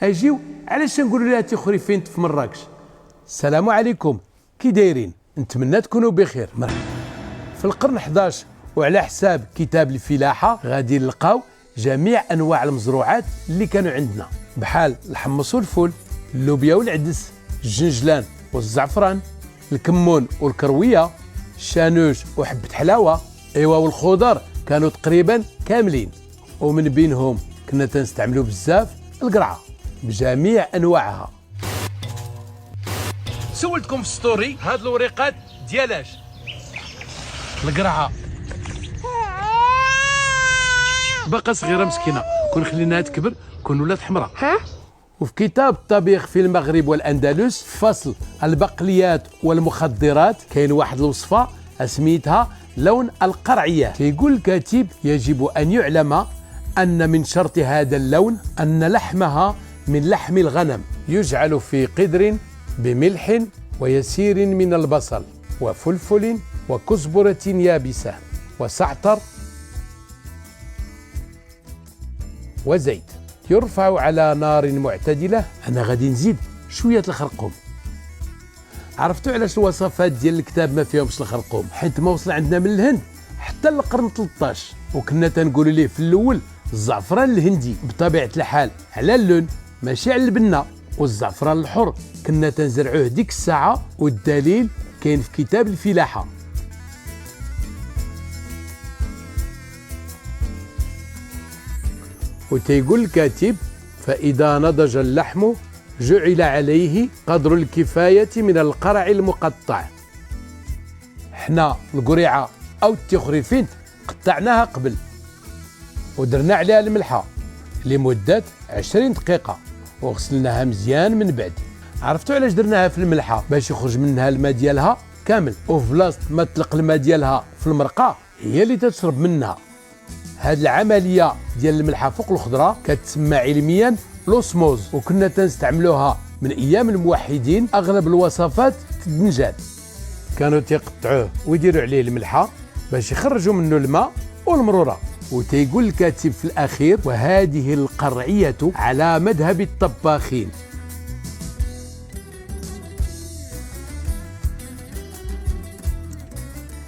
اجيو علاش نقولوا لها تخريفين في مراكش. السلام عليكم، كي دايرين؟ نتمنى تكونوا بخير. مرحبا. في القرن 11 وعلى حساب كتاب الفلاحه غادي نلقاو جميع انواع المزروعات اللي كانوا عندنا، بحال الحمص والفول، اللوبيا والعدس، الجنجلان والزعفران، الكمون والكرويه، الشانوج وحبه حلاوه، ايوا والخضر كانوا تقريبا كاملين، ومن بينهم كنا تنستعملوا بزاف القرعه بجميع انواعها. سولتكم في ستوري هاد الوريقات ديالاش؟ القرعه باقا صغيره مسكينه، كون خليناها تكبر كون ولات حمراء. وفي كتاب الطبيخ في المغرب والاندلس فصل البقليات والمخدرات كاين واحد الوصفه سميتها لون القرعيه. كيقول الكاتب يجب ان يعلم ان من شرط هذا اللون ان لحمها من لحم الغنم، يجعل في قدر بملح ويسير من البصل وفلفل وكزبرة يابسة وسعتر وزيت، يرفع على نار معتدلة. أنا غادي نزيد شوية الخرقوم. عرفتوا علاش الوصفات ديال الكتاب ما فيهمش الخرقوم؟ حيت ما وصل عندنا من الهند حتى القرن 13، وكنا تنقولوا ليه في الأول الزعفران الهندي بطبيعة الحال على اللون ماشي على البنة، والزعفران الحر كنا تنزرعوه ديك الساعة، والدليل كاين في كتاب الفلاحة. وتيقول الكاتب فإذا نضج اللحم جعل عليه قدر الكفاية من القرع المقطع. حنا القريعة أو التخريفين قطعناها قبل ودرنا عليها الملحة لمدة 20 دقيقة وغسلناها مزيان من بعد. عرفتوا علاش درناها في الملحة؟ باش يخرج منها الماء ديالها كامل، وفي بلاصة ما تطلق الماء ديالها في المرقة هي اللي تشرب منها. هاد العملية ديال الملحة فوق الخضرة كتسمى علميا لوسموز، وكنا تنستعملوها من ايام الموحدين. اغلب الوصفات في الدنجال كانوا تيقطعوه ويديروا عليه الملحة باش يخرجوا منه الماء والمرورة. وتيقول الكاتب في الأخير وهذه القرعية على مذهب الطباخين.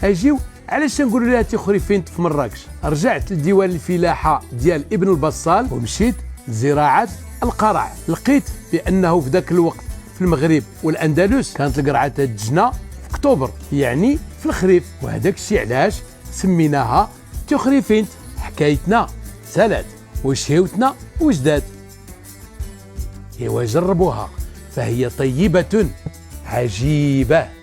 أجيو علاش نقولوا لها تخريفين في مراكش؟ رجعت لديوان الفلاحة ديال ابن البصال ومشيت لزراعة القرع. لقيت بأنه في ذاك الوقت في المغرب والأندلس كانت القرعة تتجنى في أكتوبر، يعني في الخريف، وهذاك الشيء علاش سميناها تخريفين. حكايتنا سالات وشهوتنا وجدات. ايوا جربوها فهي طيبة عجيبة.